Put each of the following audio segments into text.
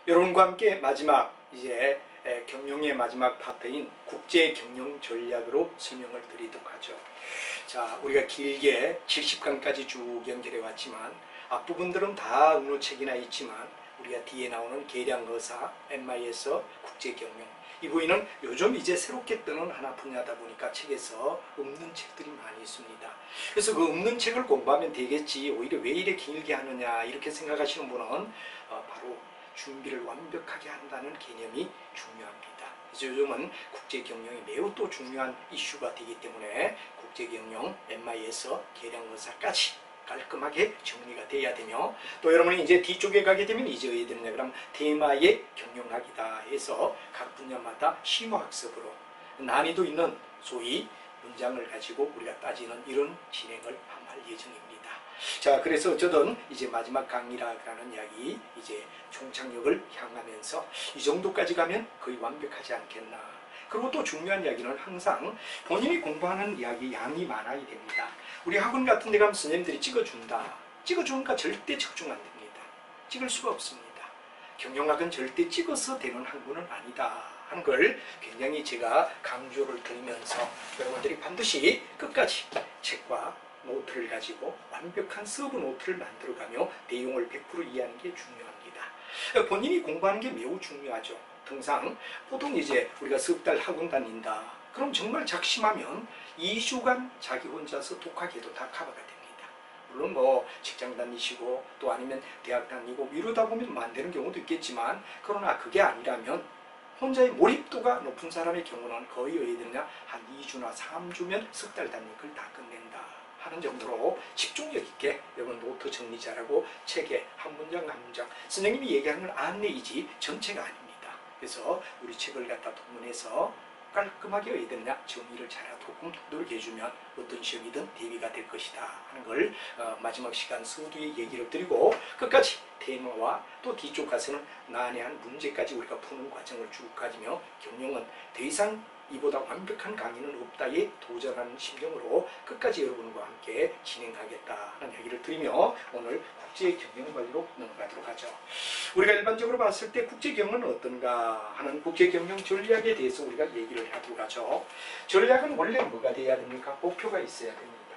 여러분과 함께 마지막 이제 경영의 마지막 파트인 국제 경영 전략으로 설명을 드리도록 하죠. 자, 우리가 길게 70강까지 쭉 연결해 왔지만 앞부분들은 다 은호책이나 있지만 우리가 뒤에 나오는 계량거사, MIS, 국제경영 이 부위는 요즘 이제 새롭게 뜨는 하나 분야다 보니까 책에서 없는 책들이 많이 있습니다. 그래서 그 없는 책을 공부하면 되겠지 오히려 왜 이렇게 길게 하느냐 이렇게 생각하시는 분은 바로 준비를 완벽하게 한다는 개념이 중요합니다. 그래서 요즘은 국제경영이 매우 또 중요한 이슈가 되기 때문에 국제경영, MIS, 계량거사까지 깔끔하게 정리가 돼야 되며 또 여러분이 이제 뒤쪽에 가게 되면 이제 어디 되느냐 그럼 테마의 경영학이다 해서 각 분야마다 심화학습으로 난이도 있는 소위 문장을 가지고 우리가 따지는 이런 진행을 할 예정입니다. 자, 그래서 어쩌든 이제 마지막 강의라는 이야기 이제 종착역을 향하면서 이 정도까지 가면 거의 완벽하지 않겠나. 그리고 또 중요한 이야기는 항상 본인이 공부하는 이야기 양이 많아야 됩니다. 우리 학원 같은 데 가면 선생님들이 찍어준다. 찍어주니까 절대 적중 안 됩니다. 찍을 수가 없습니다. 경영학은 절대 찍어서 되는 학문은 아니다 하는 걸 굉장히 제가 강조를 드리면서 여러분들이 반드시 끝까지 책과 노트를 가지고 완벽한 서브 노트를 만들어가며 내용을 100% 이해하는 게 중요합니다. 본인이 공부하는 게 매우 중요하죠. 통상 보통 이제 우리가 석 달 학원 다닌다. 그럼 정말 작심하면 2주간 자기 혼자서 독학해도 다 커버가 됩니다. 물론 뭐 직장 다니시고 또 아니면 대학 다니고 이러다 보면 안 되는 경우도 있겠지만 그러나 그게 아니라면 혼자의 몰입도가 높은 사람의 경우는 거의 어디 되느냐 한 2주나 3주면 석 달 다니는 걸 다 끝낸다 하는 정도로 집중력 있게 여러분 노트 정리 잘하고 책에 한 문장 한 문장 선생님이 얘기하는 건 안내이지 전체가 아닙니다. 그래서 우리 책을 갖다 통문해서 깔끔하게 어디 되느냐 정리를 잘하도록 노력해주면 어떤 시험이든 대비가 될 것이다 하는 걸 마지막 시간 서두에 얘기를 드리고 끝까지 테마와 또 뒤쪽 가서는 난해한 문제까지 우리가 푸는 과정을 쭉 가지며 경영은 더 이상 이보다 완벽한 강의는 없다에 도전하는 심정으로 끝까지 여러분과 함께 진행하겠다 하는 얘기를 드리며 오늘 국제경영관리로 넘어가도록 하죠. 우리가 일반적으로 봤을 때 국제경영은 어떤가 하는 국제경영 전략에 대해서 우리가 얘기를 하도록 하죠. 전략은 원래 뭐가 돼야 됩니까? 목표가 있어야 됩니다.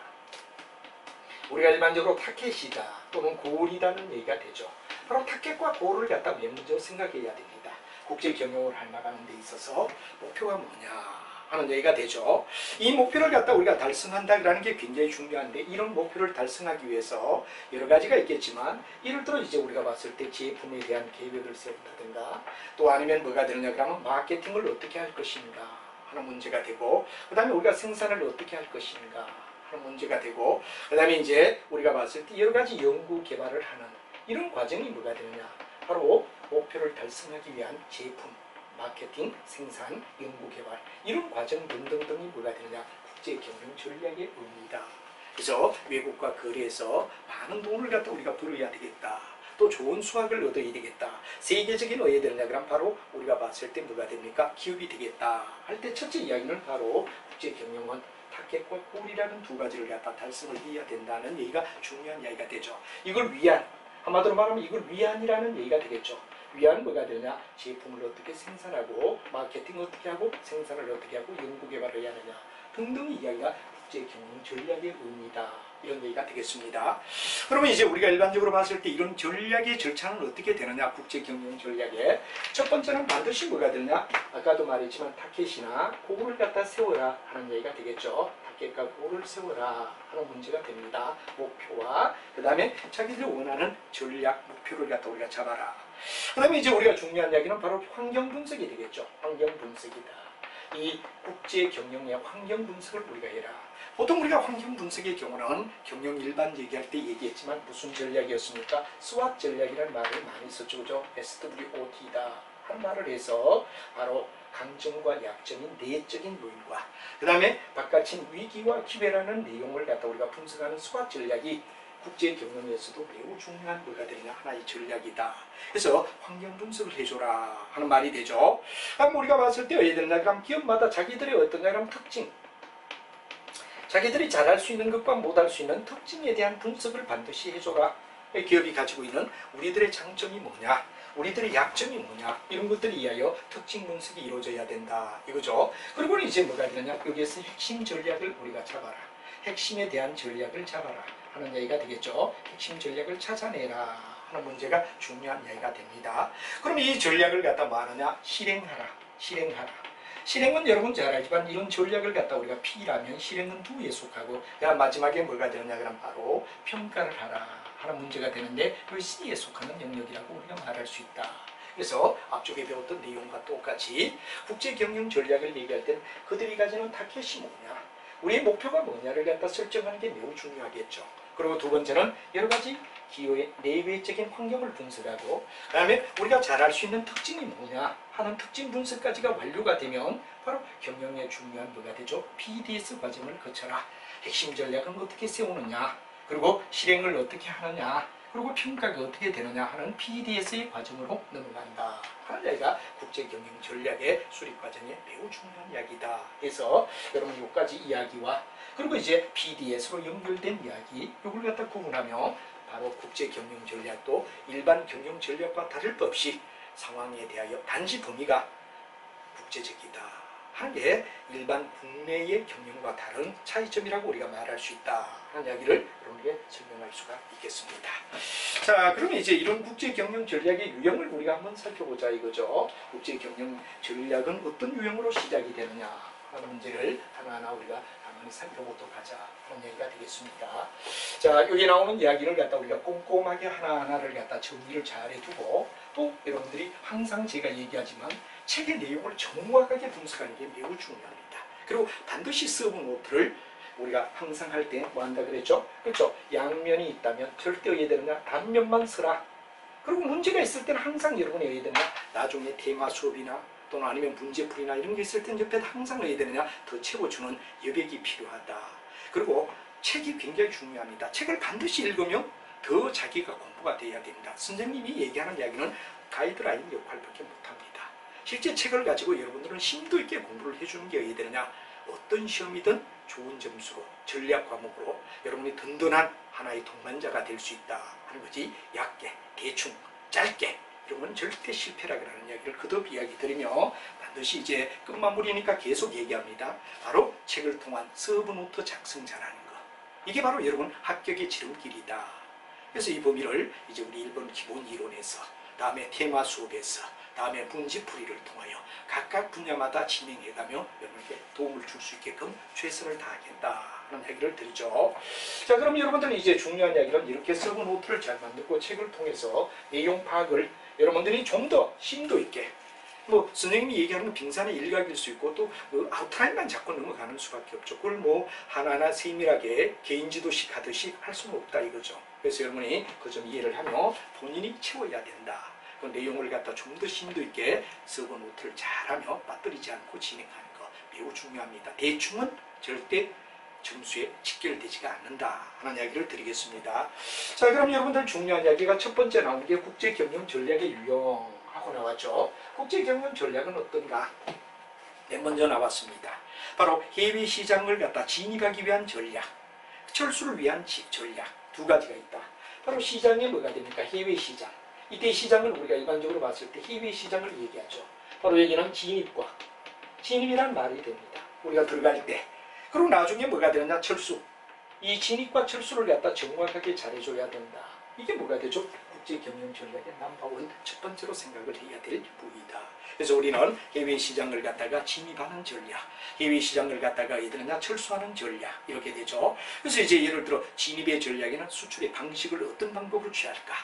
우리가 일반적으로 타켓이다 또는 골이라는 얘기가 되죠. 바로 타켓과 골을 갖다 먼저 생각해야 됩니다. 국제경영을 할 나가는 데 있어서 목표가 뭐냐 하는 얘기가 되죠. 이 목표를 갖다 우리가 달성한다라는 게 굉장히 중요한데 이런 목표를 달성하기 위해서 여러 가지가 있겠지만 예를 들어 이제 우리가 봤을 때 제품에 대한 계획을 세운다든가 또 아니면 뭐가 되느냐 그러면 마케팅을 어떻게 할 것인가 하는 문제가 되고 그 다음에 우리가 생산을 어떻게 할 것인가 하는 문제가 되고 그 다음에 이제 우리가 봤을 때 여러 가지 연구 개발을 하는 이런 과정이 뭐가 되느냐 바로 목표를 달성하기 위한 제품, 마케팅, 생산, 연구개발 이런 과정 등등등이 뭐가 되느냐 국제경영 전략의 의미다. 그래서 외국과 거래해서 많은 돈을 갖다 우리가 벌어야 되겠다. 또 좋은 수확을 얻어야 되겠다. 세계적인 어디에 되느냐 그럼 바로 우리가 봤을 때 뭐가 됩니까? 기업이 되겠다. 할 때 첫째 이야기는 바로 국제경영은 타켓과 골이라는 두 가지를 갖다 달성을 해야 된다는 얘기가 중요한 이야기가 되죠. 이걸 위한 한마디로 말하면 이걸 위안이라는 얘기가 되겠죠. 위안은 뭐가 되느냐? 제품을 어떻게 생산하고 마케팅을 어떻게 하고 생산을 어떻게 하고 연구개발을 해야 하느냐 등등 이야기가 국제경영 전략의 의미다. 이런 얘기가 되겠습니다. 그러면 이제 우리가 일반적으로 봤을 때 이런 전략의 절차는 어떻게 되느냐? 국제경영 전략의 첫 번째는 반드시 뭐가 되느냐? 아까도 말했지만 타켓이나 고를 갖다 세워라 하는 얘기가 되겠죠. 타켓과 고를 세워라 하는 문제가 됩니다. 목표와 그 다음에 자기들이 원하는 전략 목표를 갖다 우리가 잡아라. 그 다음에 이제 우리가 중요한 이야기는 바로 환경 분석이 되겠죠. 환경 분석이다. 이 국제 경영의 환경 분석을 우리가 해라. 보통 우리가 환경 분석의 경우는 경영 일반 얘기할 때 얘기했지만 무슨 전략이었습니까? 스왓 전략이라는 말을 많이 썼죠. 그죠? SWOT다 한 말을 해서 바로 강점과 약점인 내적인 요인과 그 다음에 바깥인 위기와 기회라는 내용을 갖다 우리가 분석하는 스왓 전략이 국제경영에서도 매우 중요한 뭐가 되느냐 하나의 전략이다. 그래서 환경 분석을 해줘라 하는 말이 되죠. 그럼 우리가 봤을 때 어떻게 되느냐 그럼 기업마다 자기들의 어떤가 그럼 특징 자기들이 잘할 수 있는 것과 못할 수 있는 특징에 대한 분석을 반드시 해줘라 기업이 가지고 있는 우리들의 장점이 뭐냐, 우리들의 약점이 뭐냐, 이런 것들에 의하여 특징 분석이 이루어져야 된다 이거죠. 그리고 이제 뭐가 되느냐, 여기에서 핵심 전략을 우리가 잡아라, 핵심에 대한 전략을 잡아라 하는 얘기가 되겠죠. 핵심 전략을 찾아내라 하는 문제가 중요한 얘기가 됩니다. 그럼 이 전략을 갖다 뭐 하느냐, 실행하라. 실행은 여러분 잘 알지만 이런 전략을 갖다 우리가 P라면 실행은 do에 속하고, 그다음 마지막에 뭐가 되느냐, 그럼 바로 평가를 하라 하는 문제가 되는데, 이 C에 속하는 영역이라고 우리가 말할 수 있다. 그래서 앞쪽에 배웠던 내용과 똑같이 국제 경영 전략을 얘기할 땐 그들이 가지는 타겟이 뭐냐, 우리의 목표가 뭐냐를 갖다 설정하는 게 매우 중요하겠죠. 그리고 두 번째는 여러 가지 기호의 내외적인 환경을 분석하고, 그 다음에 우리가 잘 알 수 있는 특징이 뭐냐 하는 특징 분석까지가 완료가 되면 바로 경영의 중요한 뭐가 되죠? PDS 과정을 거쳐라. 핵심 전략은 어떻게 세우느냐, 그리고 실행을 어떻게 하느냐, 그리고 평가가 어떻게 되느냐 하는 PDS의 과정으로 넘어간다 하는 이야기가 국제경영 전략의 수립 과정의 매우 중요한 이야기다. 그래서 여러분 여기까지 이야기와 그리고 이제 PDS로 연결된 이야기, 이걸 갖다 구분하며 바로 국제경영 전략도 일반 경영 전략과 다를 것 없이 상황에 대하여 단지 범위가 국제적이다 하는 게 일반 국내의 경영과 다른 차이점이라고 우리가 말할 수 있다 하는 이야기를 여러분에게 설명할 수가 있겠습니다. 자, 그러면 이제 이런 국제경영 전략의 유형을 우리가 한번 살펴보자 이거죠. 국제경영 전략은 어떤 유형으로 시작이 되느냐 하는 문제를 하나하나 우리가 한번 살펴보도록 하자 하는 얘기가 되겠습니다. 자, 여기 나오는 이야기를 갖다 우리가 꼼꼼하게 하나하나를 갖다 정리를 잘 해두고, 또 여러분들이 항상 제가 얘기하지만 책의 내용을 정확하게 분석하는 게 매우 중요합니다. 그리고 반드시 서브 노트를 우리가 항상 할 때 뭐 한다 그랬죠? 그렇죠? 양면이 있다면 절대 어디에 되느냐? 단면만 써라. 그리고 문제가 있을 때는 항상 여러분이 어디에 되느냐? 나중에 테마 수업이나 또는 아니면 문제풀이나 이런 게 있을 때는 옆에 항상 어디에 되느냐? 더 채워주는 여백이 필요하다. 그리고 책이 굉장히 중요합니다. 책을 반드시 읽으면 더 자기가 공부가 돼야 됩니다. 선생님이 얘기하는 이야기는 가이드라인 역할밖에 못합니다. 실제 책을 가지고 여러분들은 심도 있게 공부를 해주는 게 어디에 되느냐? 어떤 시험이든 좋은 점수로 전략 과목으로 여러분이 든든한 하나의 동반자가 될 수 있다 하는 거지, 얕게 대충 짧게 이런 건 절대 실패라는 이야기를 거듭 이야기 드리며, 반드시 이제 끝마무리니까 계속 얘기합니다. 바로 책을 통한 서브노트 작성 잘하는 거, 이게 바로 여러분 합격의 지름길이다. 그래서 이 범위를 이제 우리 1번 기본 이론에서, 다음에 테마 수업에서, 다음에 문제풀이를 통하여 각각 분야마다 진행해가며 여러분에게 도움을 줄 수 있게끔 최선을 다하겠다 하는 이야기를 드리죠. 자, 그럼 여러분들은 이제 중요한 이야기는 이렇게 서브 노트를 잘 만들고 책을 통해서 내용 파악을 여러분들이 좀 더 심도 있게, 뭐 선생님이 얘기하는 건 빙산의 일각일 수 있고 또 아웃라인만 잡고 넘어가는 수밖에 없죠. 그걸 뭐 하나하나 세밀하게 개인지도식 하듯이 할 수는 없다 이거죠. 그래서 여러분이 그 점 이해를 하며 본인이 채워야 된다. 그 내용을 갖다 좀 더 심도 있게 서브 노트를 잘하며 빠뜨리지 않고 진행하는 거 매우 중요합니다. 대충은 절대 점수에 직결되지가 않는다 하는 이야기를 드리겠습니다. 자, 그럼 여러분들 중요한 이야기가 첫 번째 나온 게 국제경영 전략의 유형하고 나왔죠. 국제경영 전략은 어떤가? 네, 먼저 나왔습니다. 바로 해외 시장을 갖다 진입하기 위한 전략, 철수를 위한 전략 두 가지가 있다. 바로 시장이 뭐가 됩니까? 해외 시장. 이때 시장을 우리가 일반적으로 봤을 때 해외 시장을 얘기하죠. 바로 여기는 진입이란 말이 됩니다. 우리가 들어갈 때. 그리고 나중에 뭐가 되느냐? 철수. 이 진입과 철수를 갖다 정확하게 잘해줘야 된다. 이게 뭐가 되죠? 국제경영 전략의 넘버원 첫 번째로 생각을 해야 될 부위다. 그래서 우리는 해외 시장을 갖다가 진입하는 전략, 해외 시장을 갖다가 이들은 철수하는 전략 이렇게 되죠. 그래서 이제 예를 들어 진입의 전략에는 수출의 방식을 어떤 방법으로 취할까,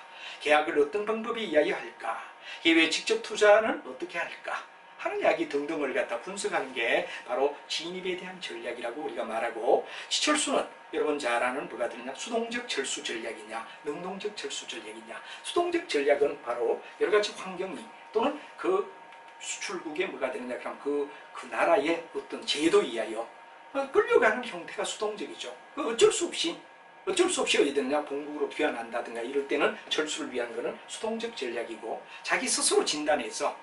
계약을 어떤 방법에 이야기할까, 해외 직접 투자는 어떻게 할까 하는 이야기 등등을 갖다 분석하는 게 바로 진입에 대한 전략이라고 우리가 말하고, 철수는 여러분 잘 아는 뭐가 되느냐? 수동적 철수 전략이냐, 능동적 철수 전략이냐. 수동적 전략은 바로 여러 가지 환경이 또는 그 수출국에 뭐가 되느냐, 그럼 그 나라의 어떤 제도에 의하여 끌려가는 형태가 수동적이죠. 그 어쩔 수 없이 어쩔 수 없이 어디 되느냐 본국으로 귀환한다든가 이럴 때는 철수를 위한 것은 수동적 전략이고 자기 스스로 진단해서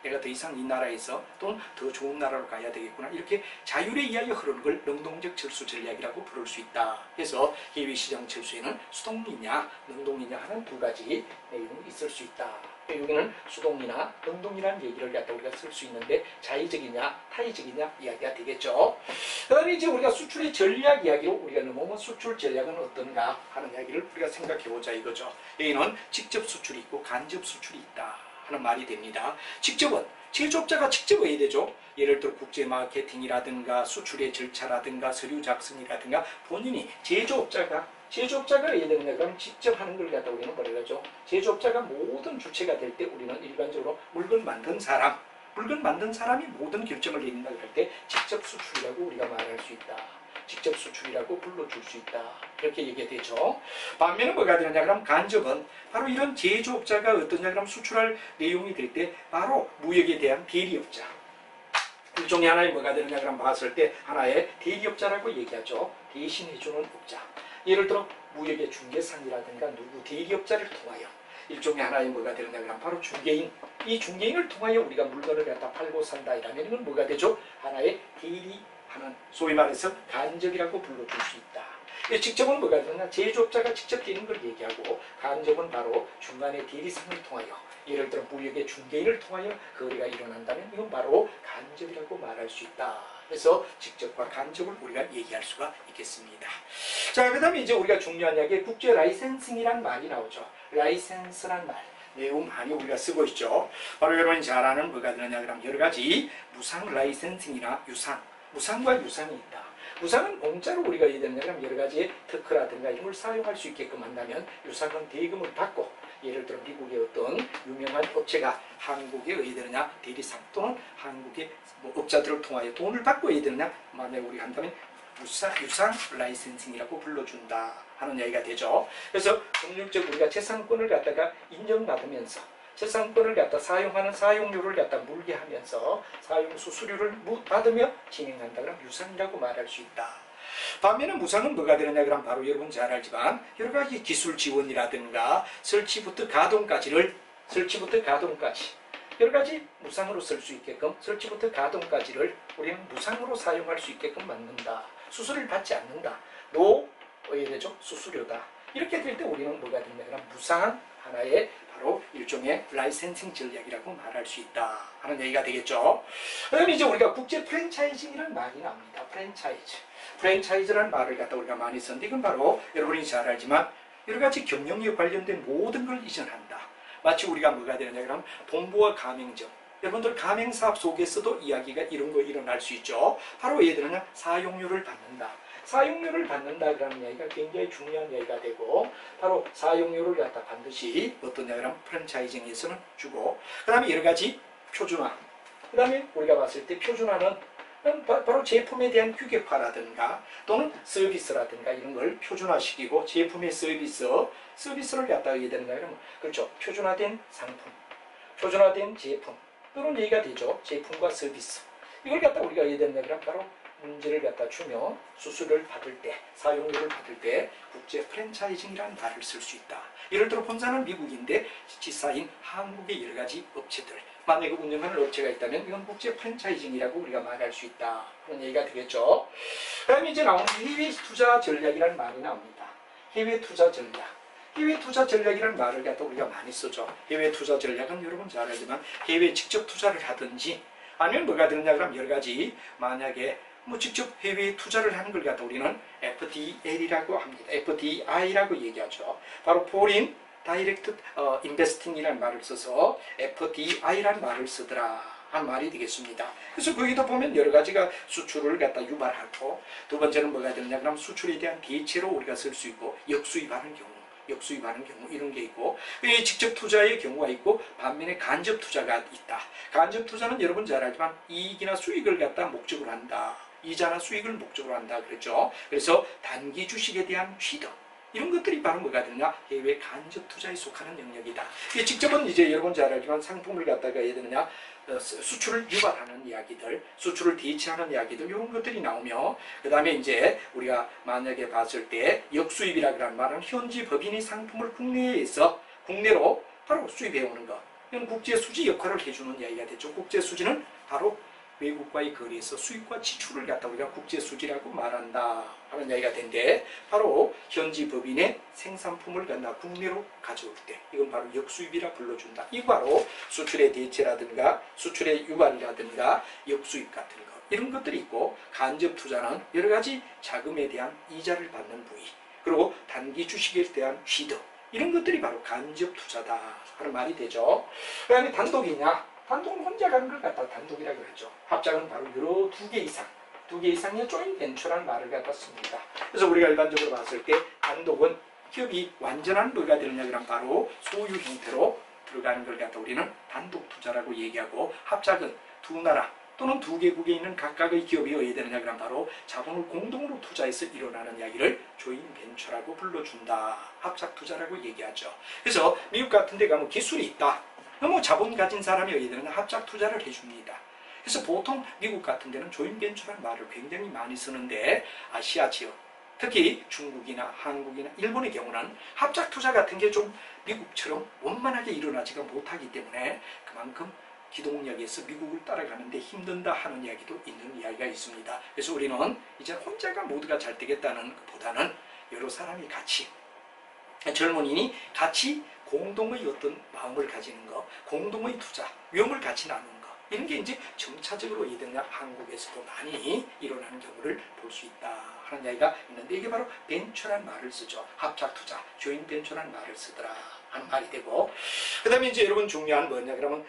내가 더 이상 이 나라에서 또는 더 좋은 나라로 가야 되겠구나 이렇게 자율에 의하여 흐르는 걸 능동적 철수 전략이라고 부를 수 있다. 그래서 해외시장 철수에는 수동이냐 능동이냐 하는 두 가지 내용이 있을 수 있다. 여기는 수동이나 능동이라는 얘기를 갖다 우리가 쓸 수 있는데 자의적이냐 타의적이냐 이야기가 되겠죠. 그 다음에 이제 우리가 수출의 전략 이야기로 우리가 넘어오면 수출 전략은 어떤가 하는 이야기를 우리가 생각해 보자 이거죠. 여기는 직접 수출이 있고 간접 수출이 있다 하는 말이 됩니다. 직접은 제조업자가 직접 해야 되죠. 예를 들어 국제 마케팅이라든가 수출의 절차라든가 서류 작성이라든가 본인이 제조업자가 해야 되는데 그럼 직접 하는 걸 갖다 우리는 뭐라 그러죠? 제조업자가 모든 주체가 될 때 우리는 일반적으로 물건 만든 사람이 모든 결정을 내린다 그럴 때 직접 수출이라고 우리가 말할 수 있다. 직접 수출이라고 불러줄 수 있다. 이렇게 얘기가 되죠. 반면에 뭐가 되느냐 그럼 간접은 바로 이런 제조업자가 어떠냐 그럼 수출할 내용이 될 때 바로 무역에 대한 대리업자. 일종의 하나의 뭐가 되느냐 그럼 봤을 때 하나의 대리업자라고 얘기하죠. 대신해주는 업자. 예를 들어 무역의 중개상이라든가 누구 대리업자를 통하여 일종의 하나의 뭐가 되느냐 그럼 바로 중개인. 이 중개인을 통하여 우리가 물건을 갖다 팔고 산다 이라면 이건 뭐가 되죠? 하나의 대리하는 소위 말해서 간접이라고 불러줄 수 있다. 직접은 뭐가 되느냐 제조업자가 직접 되는 걸 얘기하고 간접은 바로 중간의 대리상을 통하여 예를 들어 무역의 중개인을 통하여 거래가 일어난다면 이건 바로 간접이라고 말할 수 있다. 그래서 직접과 간접을 우리가 얘기할 수가 있겠습니다. 자, 그 다음에 이제 우리가 중요한 이야기 국제 라이센싱이란 말이 나오죠. 라이센스란 말 매우 많이 우리가 쓰고 있죠. 바로 여러분이 잘 아는 뭐가 되느냐 그럼 여러 가지 무상 라이센싱이나 유상, 무상과 유상이 있다. 무상은 공짜로 우리가 해야 되느냐 그럼 여러 가지의 특허라든가 이런 걸 사용할 수 있게끔 한다면 유상은 대금을 받고 예를 들어 미국의 어떤 유명한 업체가 한국에 해야 되느냐 대리상 또는 한국의 업자들을 통하여 돈을 받고 해야 되느냐 만약에 우리가 한다면 유상 라이센싱이라고 불러준다 하는 이야기가 되죠. 그래서 법률적 우리가 재산권을 갖다가 인정받으면서 재산권을 갖다 사용하는 사용료를 갖다 물게 하면서 사용 수수료를 받으며 진행한다 그럼 유상이라고 말할 수 있다. 반면에 무상은 뭐가 되느냐 그럼 바로 여러분 잘 알지만 여러 가지 기술 지원이라든가 설치부터 가동까지 여러 가지 무상으로 쓸 수 있게끔 설치부터 가동까지를 우리는 무상으로 사용할 수 있게끔 만든다. 수수료를 받지 않는다. 어떻게 되죠? 수수료다. 이렇게 될 때 우리는 뭐가 되느냐 그럼 무상 하나의 바로 일종의 라이센싱 전략이라고 말할 수 있다 하는 얘기가 되겠죠. 그다음에 이제 우리가 국제 프랜차이징이라는 말이 나옵니다. 프랜차이즈라는 말을 갖다 우리가 많이 썼는데 이건 바로 여러분이 잘 알지만 여러 가지 경영에 관련된 모든 걸 이전한다. 마치 우리가 뭐가 되느냐 그러면 본부와 가맹점. 여러분들 가맹사업 속에서도 이야기가 이런 거 일어날 수 있죠. 바로 예를 들면 사용료를 받는다. 사용료를 받는다 그러는 이야기가 굉장히 중요한 이야기가 되고 바로 사용료를 갖다 반드시 어떠냐 그러면 프랜차이징에서는 주고 그 다음에 여러 가지 표준화 그 다음에 우리가 봤을 때 표준화는 바로 제품에 대한 규격화라든가 또는 서비스라든가 이런 걸 표준화시키고 제품의 서비스를 갖다 하게 되는가 그러면 그렇죠. 표준화된 상품, 표준화된 제품 이런 얘기가 되죠. 제품과 서비스 이걸 갖다 우리가 해야 된다 그러면 바로 문제를 갖다 주며 수수료를 받을 때, 사용료를 받을 때 국제 프랜차이징이라는 말을 쓸 수 있다. 예를 들어 본사는 미국인데 지사인 한국의 여러 가지 업체들 만약에 운영하는 업체가 있다면 이건 국제 프랜차이징이라고 우리가 말할 수 있다. 그런 얘기가 되겠죠. 그 다음에 이제 나오는 해외 투자 전략이라는 말이 나옵니다. 해외 투자 전략. 해외 투자 전략이라는 말을 갖다 우리가 많이 쓰죠. 해외 투자 전략은 여러분 잘 알지만 해외 직접 투자를 하든지 아니면 뭐가 되느냐 그러면 여러 가지 만약에 직접 해외 투자를 하는 걸 갖다 우리는 FDL이라고 합니다. FDI라고 얘기하죠. 바로 Foreign Direct Investing이라는 말을 써서 FDI라는 말을 쓰더라 한 말이 되겠습니다. 그래서 거기도 보면 여러 가지가 수출을 갖다 유발하고 두 번째는 뭐가 되느냐 그러면 수출에 대한 대체로 우리가 쓸 수 있고 역수입하는 경우 이런 게 있고 직접 투자의 경우가 있고 반면에 간접 투자가 있다. 간접 투자는 여러분 잘 알지만 이익이나 수익을 갖다 목적으로 한다. 이자나 수익을 목적으로 한다 그랬죠. 그래서 단기 주식에 대한 취득 이런 것들이 바로 뭐가 되느냐 해외 간접 투자에 속하는 영역이다. 직접은 이제 여러분 잘 알지만 상품을 갖다가 해야 되느냐 수출을 유발하는 이야기들, 수출을 대체하는 이야기들 이런 것들이 나오며 그 다음에 이제 우리가 만약에 봤을 때 역수입이라는 말은 현지 법인이 상품을 국내로 바로 수입해오는 것. 이건 국제수지 역할을 해주는 이야기가 되죠. 국제수지는 바로 외국과의 거래에서 수입과 지출을 갖다 우리가 국제수지라고 말한다 하는 이야기가 된데 바로 현지 법인의 생산품을 갖다 국내로 가져올 때 이건 바로 역수입이라 불러준다. 이 바로 수출의 대체라든가 수출의 유발이라든가 역수입 같은 것 이런 것들이 있고 간접 투자는 여러 가지 자금에 대한 이자를 받는 부위 그리고 단기 주식에 대한 취득 이런 것들이 바로 간접 투자다 하는 말이 되죠. 그 다음에 단독이냐? 단독은 혼자 가는 걸 갖다 단독이라고 하죠. 합작은 바로 여러 두 개 이상의 조인 벤처라는 말을 갖다 씁니다. 그래서 우리가 일반적으로 봤을 때 단독은 기업이 완전한 뭐가 되느냐 그러면 바로 소유 형태로 들어가는 걸 갖다 우리는 단독 투자라고 얘기하고 합작은 두 나라 또는 두 개국에 있는 각각의 기업이 어디에 되느냐 그러면 바로 자본을 공동으로 투자해서 일어나는 이야기를 조인 벤처라고 불러준다. 합작 투자라고 얘기하죠. 그래서 미국 같은 데 가면 기술이 있다. 너무 자본 가진 사람이 어디에 되느냐 합작 투자를 해줍니다. 그래서 보통 미국 같은 데는 조인 벤처라는 말을 굉장히 많이 쓰는데 아시아 지역 특히 중국이나 한국이나 일본의 경우는 합작 투자 같은 게 좀 미국처럼 원만하게 일어나지가 못하기 때문에 그만큼 기동력에서 미국을 따라가는데 힘든다 하는 이야기도 있는 이야기가 있습니다. 그래서 우리는 이제 혼자가 모두가 잘 되겠다는 것보다는 여러 사람이 같이 젊은이니 같이 공동의 어떤 마음을 가지는 것, 공동의 투자, 위험을 같이 나누는 것 이런 게 이제 점차적으로 이든가 한국에서도 많이 일어나는 경우를 볼 수 있다 하는 이야기가 있는데 이게 바로 벤처란 말을 쓰죠. 합작 투자, 조인 벤처란 말을 쓰더라 하는 말이 되고 그 다음에 이제 여러분 중요한 뭐냐 그러면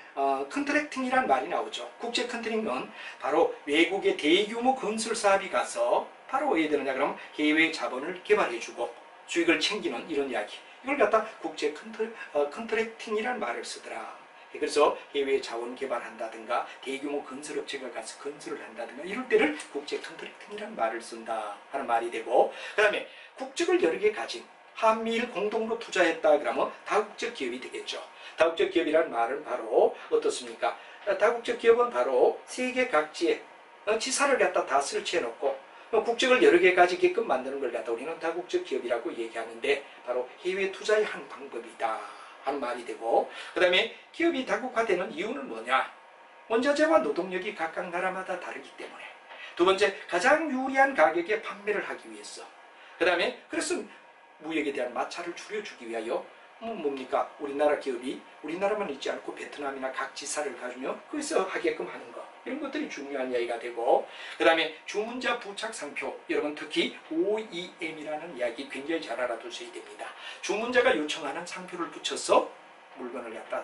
컨트랙팅이란 말이 나오죠. 국제 컨트랙팅은 바로 외국의 대규모 건설 사업이 가서 바로 어디에 되느냐 그러면 해외 자본을 개발해주고 수익을 챙기는 이런 이야기 이걸 갖다 국제 컨트랙팅이란 말을 쓰더라. 그래서 해외 자원 개발한다든가 대규모 건설업체가 가서 건설을 한다든가 이럴 때를 국제 컨트랙팅이란 말을 쓴다 하는 말이 되고 그 다음에 국적을 여러 개 가진 한미일 공동으로 투자했다 그러면 다국적 기업이 되겠죠. 다국적 기업이란 말은 바로 어떻습니까? 다국적 기업은 바로 세계 각지에 지사를 갖다 다 설치해 놓고 국적을 여러 개 가지게끔 만드는 걸 갖다 우리는 다국적 기업이라고 얘기하는데 바로 해외 투자의 한 방법이다 하는 말이 되고 그 다음에 기업이 다국화되는 이유는 뭐냐? 원자재와 노동력이 각각 나라마다 다르기 때문에 두 번째 가장 유리한 가격에 판매를 하기 위해서 그 다음에 그래서 무역에 대한 마찰을 줄여주기 위하여 뭡니까? 우리나라 기업이 우리나라만 있지 않고 베트남이나 각 지사를 가지며 거기서 하게끔 하는 것 이런 것들이 중요한 이야기가 되고 그 다음에 주문자 부착 상표 여러분 특히 OEM이라는 이야기 굉장히 잘 알아두셔야 됩니다. 주문자가 요청하는 상표를 붙여서 물건을 갖다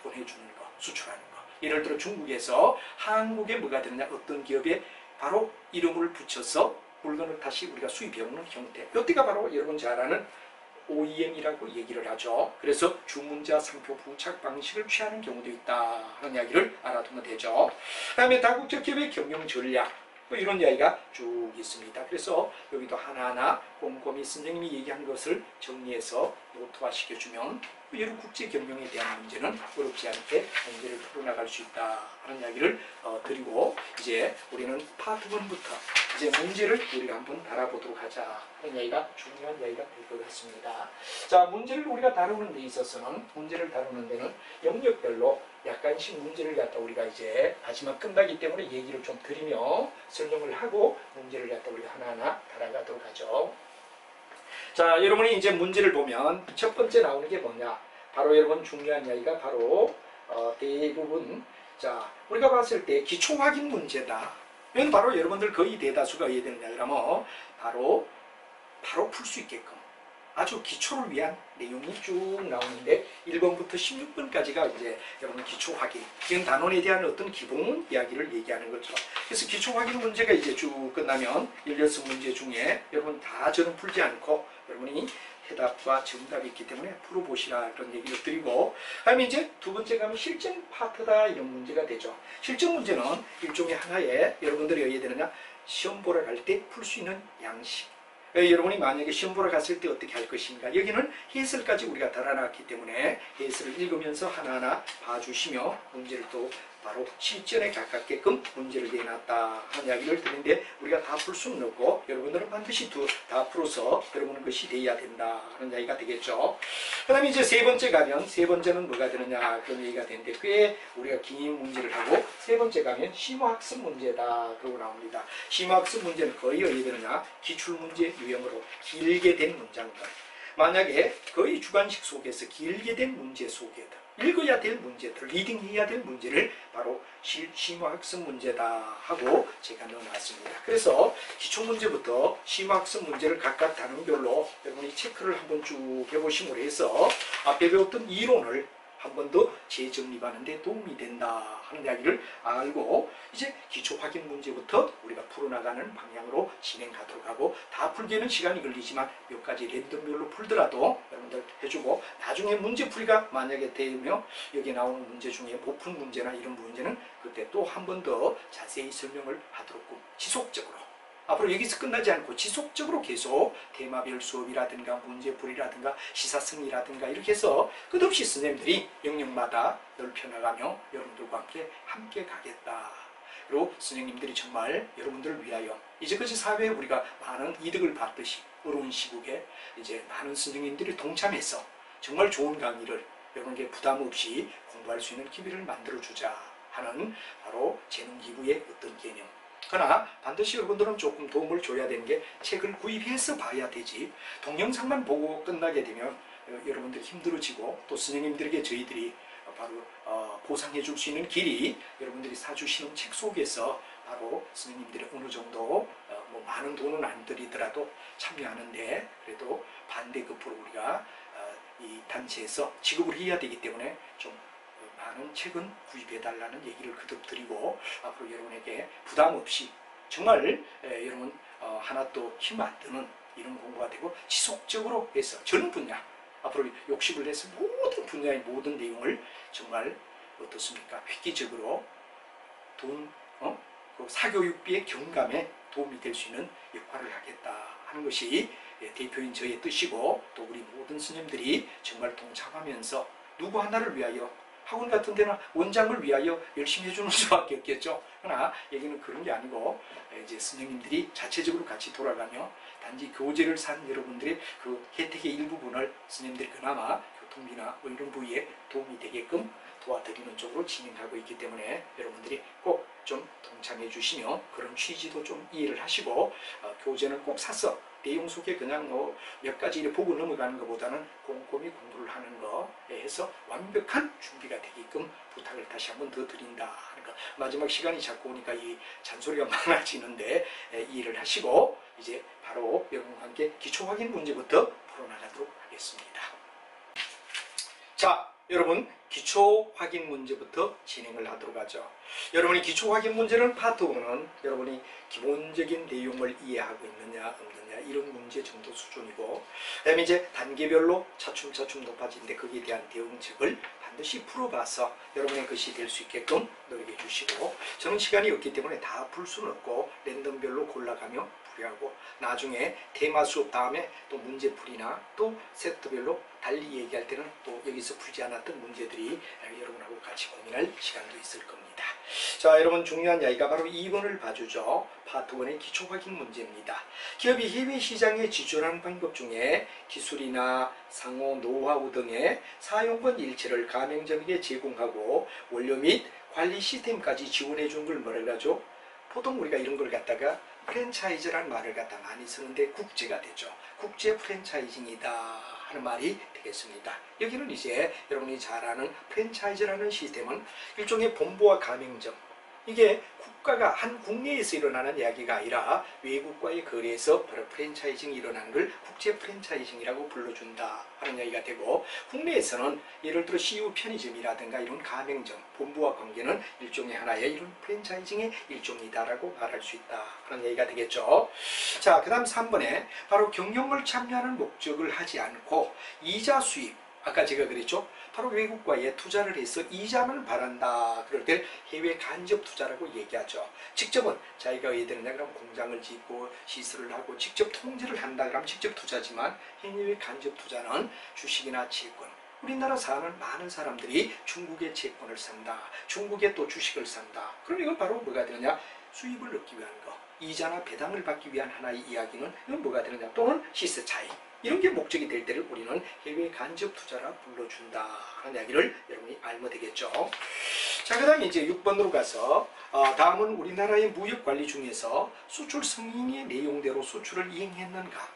보내주는 거 수출하는 거 예를 들어 중국에서 한국에 뭐가 되느냐 어떤 기업에 바로 이름을 붙여서 물건을 다시 우리가 수입해오는 형태 이때가 바로 여러분 잘 아는 OEM이라고 얘기를 하죠. 그래서 주문자 상표 부착 방식을 취하는 경우도 있다 하는 이야기를 알아두면 되죠. 그 다음에 다국적 기업의 경영 전략 뭐 이런 이야기가 쭉 있습니다. 그래서 여기도 하나하나 꼼꼼히 선생님이 얘기한 것을 정리해서 노트화 시켜주면 여러 국제 경영에 대한 문제는 어렵지 않게 문제를 풀어나갈 수 있다 하는 이야기를 드리고 이제 우리는 파트 1부터 이제 문제를 우리가 한번 알아보도록 하자 하는 이야기가 중요한 이야기가 될 것 같습니다. 자, 문제를 우리가 다루는 데 있어서는 문제를 다루는 데는 영역별로 약간씩 문제를 갖다 우리가 이제 마지막 끝나기 때문에 얘기를 좀 드리며 설명을 하고 문제를 갖다 우리가 하나하나 달아가도록 하죠. 자, 여러분이 이제 문제를 보면 첫 번째 나오는 게 뭐냐? 바로 여러분 중요한 이야기가 바로 대부분 자 우리가 봤을 때 기초 확인 문제다. 이건 바로 여러분들 거의 대다수가 이해되느냐 그러면 바로 풀 수 있게끔 아주 기초를 위한 내용이 쭉 나오는데 1번부터 16번까지가 이제 여러분 기초 확인 이건 단원에 대한 어떤 기본 이야기를 얘기하는 거죠. 그래서 기초 확인 문제가 이제 쭉 끝나면 16문제 중에 여러분 다 저는 풀지 않고 여러분이 해답과 정답이 있기 때문에 풀어보시라 그런 얘기를 드리고 다음에 이제 두 번째 가면 실전 파트다 이런 문제가 되죠. 실전 문제는 일종의 하나의 여러분들이 어디에 되느냐 시험 보러 갈 때 풀 수 있는 양식 여러분이 만약에 시험 보러 갔을 때 어떻게 할 것인가 여기는 해설까지 우리가 달아놨기 때문에 해설을 읽으면서 하나하나 봐주시며 문제를 또 바로 실전에 가깝게끔 문제를 내놨다 하는 이야기를 드는데 우리가 다 풀 수는 없고 여러분들은 반드시 다 풀어서 여러분은 것이 돼야 된다 하는 이야기가 되겠죠. 그 다음에 이제 세 번째 가면 세 번째는 뭐가 되느냐 그런 얘기가 되는데 꽤 우리가 긴 문제를 하고 세 번째 가면 심화학습 문제다 그러고 나옵니다. 심화학습 문제는 거의 어디 되느냐 기출문제 유형으로 길게 된 문장들 만약에 거의 주관식 속에서 길게 된 문제 속에다 읽어야 될 문제들, 리딩해야 될 문제를 바로 심화학습 문제다 하고 제가 넣어놨습니다. 그래서 기초문제부터 심화학습 문제를 각각 단원별로 여러분이 체크를 한번 쭉 해보심으로 해서 앞에 배웠던 이론을 한 번 더 재정립하는 데 도움이 된다 하는 이야기를 알고 이제 기초 확인 문제부터 우리가 풀어나가는 방향으로 진행하도록 하고 다 풀기에는 시간이 걸리지만 몇 가지 랜덤별로 풀더라도 여러분들 해주고 나중에 문제풀이가 만약에 되면 여기 나오는 문제 중에 못 푼 문제나 이런 문제는 그때 또 한 번 더 자세히 설명을 하도록 지속적으로 앞으로 여기서 끝나지 않고 지속적으로 계속 테마별 수업이라든가 문제풀이라든가 시사승리라든가 이렇게 해서 끝없이 선생님들이 영역마다 넓혀나가며 여러분들과 함께 가겠다. 그리고 선생님들이 정말 여러분들을 위하여 이제까지 사회에 우리가 많은 이득을 받듯이 어려운 시국에 이제 많은 선생님들이 동참해서 정말 좋은 강의를 여러분께 부담 없이 공부할 수 있는 기회를 만들어주자 하는 바로 재능기부의 어떤 개념. 그러나 반드시 여러분들은 조금 도움을 줘야 되는 게 책을 구입해서 봐야 되지 동영상만 보고 끝나게 되면 여러분들이 힘들어지고 또 선생님들에게 저희들이 바로 보상해 줄 수 있는 길이 여러분들이 사주시는 책 속에서 바로 선생님들이 어느 정도 뭐 많은 돈은 안 들이더라도 참여하는데 그래도 반대급부로 우리가 이 단체에서 지급을 해야 되기 때문에 좀 많은 책은 구입해달라는 얘기를 거듭 드리고 앞으로 여러분에게 부담 없이 정말 여러분 하나도 힘 안 드는 이런 공부가 되고 지속적으로 해서 전 분야 앞으로 욕심을 내서 모든 분야의 모든 내용을 정말 어떻습니까? 획기적으로 그 사교육비의 경감에 도움이 될 수 있는 역할을 하겠다 하는 것이 대표인 저의 뜻이고 또 우리 모든 스님들이 정말 동참하면서 누구 하나를 위하여 학원 같은 데는 원장을 위하여 열심히 해주는 수밖에 없겠죠. 그러나 여기는 그런 게 아니고 이제 스님들이 자체적으로 같이 돌아가며 단지 교재를 산 여러분들의 그 혜택의 일부분을 스님들이 그나마 교통비나 뭐 이런 부위에 도움이 되게끔 도와드리는 쪽으로 진행하고 있기 때문에 여러분들이 꼭 좀 동참해 주시며 그런 취지도 좀 이해를 하시고 교재는 꼭 사서 내용 속에 그냥 뭐 몇 가지 보고 넘어가는 것보다는 꼼꼼히 공부를 하는 거에 해서 완벽한 준비가 되게끔 부탁을 다시 한번 더 드린다 하는 거. 마지막 시간이 자꾸 오니까 이 잔소리가 많아지는데 이해를 하시고 이제 바로 여러분과 함께 기초 확인 문제부터 풀어나가도록 하겠습니다. 자, 여러분 기초 확인 문제부터 진행을 하도록 하죠. 여러분이 기초 확인 문제는 파트 1은 여러분이 기본적인 내용을 이해하고 있느냐 없느냐 이런 문제 정도 수준이고 그 다음에 이제 단계별로 차츰차츰 높아지는데 거기에 대한 대응책을 반드시 풀어봐서 여러분의 것이 될 수 있게끔 노력해 주시고 저는 시간이 없기 때문에 다 풀 수는 없고 랜덤별로 골라가며 풀이하고 나중에 테마 수업 다음에 또 문제풀이나 또 세트별로 달리 얘기할 때는 또 여기서 풀지 않았던 문제들이 여러분하고 같이 고민할 시간도 있을 겁니다. 자, 여러분 중요한 이야기가 바로 2번을 봐주죠. 파트 1의 기초 확인 문제입니다. 기업이 해외 시장에 진출하는 방법 중에 기술이나 상호 노하우 등의 사용권 일체를 가맹점에게 제공하고 원료 및 관리 시스템까지 지원해 준 걸 뭐라고 하죠? 보통 우리가 이런 걸 갖다가 프랜차이즈라는 말을 갖다 많이 쓰는데 국제가 되죠. 국제 프랜차이징이다 하는 말이 되겠습니다. 여기는 이제 여러분이 잘 아는 프랜차이즈라는 시스템은 일종의 본부와 가맹점 이게 국가가 한 국내에서 일어나는 이야기가 아니라 외국과의 거래에서 바로 프랜차이징이 일어나는 걸 국제 프랜차이징이라고 불러준다 하는 이야기가 되고 국내에서는 예를 들어 CU 편의점이라든가 이런 가맹점, 본부와 관계는 일종의 하나의 이런 프랜차이징의 일종이다라고 말할 수 있다 하는 얘기가 되겠죠. 자, 그 다음 3번에 바로 경영을 참여하는 목적을 하지 않고 이자 수입 아까 제가 그랬죠. 바로 외국과의 투자를 해서 이자만 바란다. 그럴 때 해외 간접 투자라고 얘기하죠. 직접은 자기가 왜 되느냐 그럼 공장을 짓고 시설을 하고 직접 통제를 한다 그러면 직접 투자지만 해외 간접 투자는 주식이나 채권 우리나라 사는 많은 사람들이 중국의 채권을 산다. 중국의 또 주식을 산다. 그럼 이건 바로 뭐가 되느냐? 수입을 얻기 위한 거. 이자나 배당을 받기 위한 하나의 이야기는 이건 뭐가 되느냐? 또는 시세 차익. 이런 게 목적이 될 때를 우리는 해외 간접 투자라 불러준다 하는 이야기를 여러분이 알면 되겠죠. 자, 그 다음에 이제 6번으로 가서 다음은 우리나라의 무역관리 중에서 수출 승인의 내용대로 수출을 이행했는가.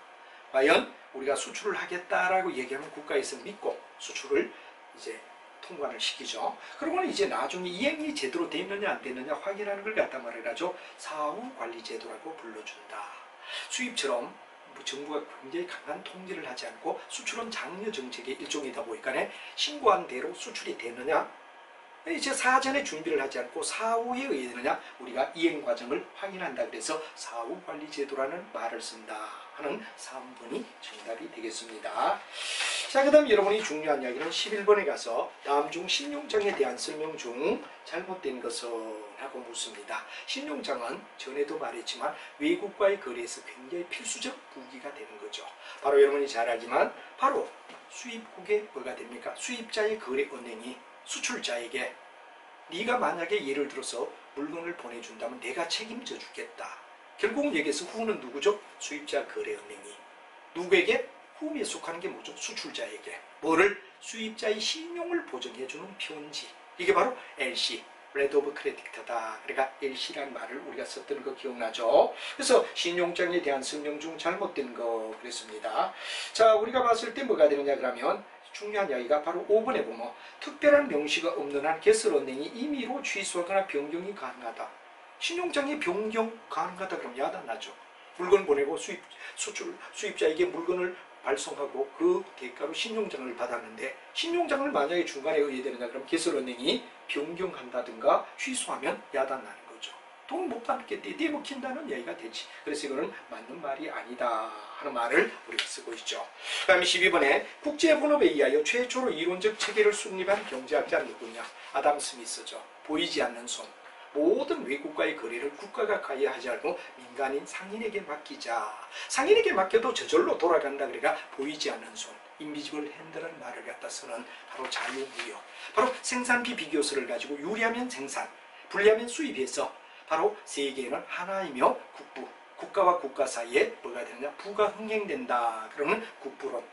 과연 우리가 수출을 하겠다라고 얘기하면 국가에서 믿고 수출을 이제 통과를 시키죠. 그러고는 이제 나중에 이행이 제대로 됐느냐 안 됐느냐 확인하는 걸 갖다 말해가지고 사후관리제도라고 불러준다. 수입처럼 정부가 굉장히 강한 통제를 하지 않고 수출은 장려 정책의 일종이다 보니까 신고한 대로 수출이 되느냐 이제 사전에 준비를 하지 않고 사후에 의해느냐 우리가 이행 과정을 확인한다. 그래서 사후관리제도라는 말을 쓴다 하는 3번이 정답이 되겠습니다. 자, 그 다음 여러분이 중요한 이야기는 11번에 가서 다음 중 신용장에 대한 설명 중 잘못된 것은 하고 묻습니다. 신용장은 전에도 말했지만 외국과의 거래에서 굉장히 필수적 무기가 되는 거죠. 바로 여러분이 잘 알지만 바로 수입국의 뭐가 됩니까? 수입자의 거래은행이 수출자에게 네가 만약에 예를 들어서 물건을 보내준다면 내가 책임져 주겠다. 결국은 여기서 후는 누구죠? 수입자 거래은행이. 누구에게? 후에 속하는 게 뭐죠? 수출자에게. 뭐를? 수입자의 신용을 보증해주는 편지. 이게 바로 LC, Letter of Credit다. 그러니까 LC라는 말을 우리가 썼던 거 기억나죠? 그래서 신용장에 대한 설명 중 잘못된 거 그랬습니다. 자, 우리가 봤을 때 뭐가 되느냐 그러면 중요한 이야기가 바로 5번에 보면 특별한 명시가 없는 한 개설은행이 임의로 취소하거나 변경이 가능하다. 신용장이 변경 가능하다 그러면 야단나죠. 물건 보내고 수입자에게 물건을 발송하고 그 대가로 신용장을 받았는데 신용장을 만약에 중간에 의해되느냐 그럼 개설은행이 변경한다든가 취소하면 야단나는 거죠. 돈 못 받겠대 떼먹힌다는 얘기가 되지. 그래서 이거는 맞는 말이 아니다 하는 말을 우리가 쓰고 있죠. 그 다음에 12번에 국제분업에 의하여 최초로 이론적 체계를 수립한 경제학자 누구냐? 아담 스미스죠. 보이지 않는 손. 모든 외국과의 거래를 국가가 관여하지 않고 민간인 상인에게 맡기자. 상인에게 맡겨도 저절로 돌아간다. 그러니까 보이지 않는 손. 인비지블 핸드라는 말을 갖다 쓰는 바로 자유무역. 바로 생산비 비교서를 가지고 유리하면 생산, 불리하면 수입해서 바로 세계는 하나이며 국가와 국가 사이에 뭐가 되느냐? 부가 흥행된다. 그러면 국부론.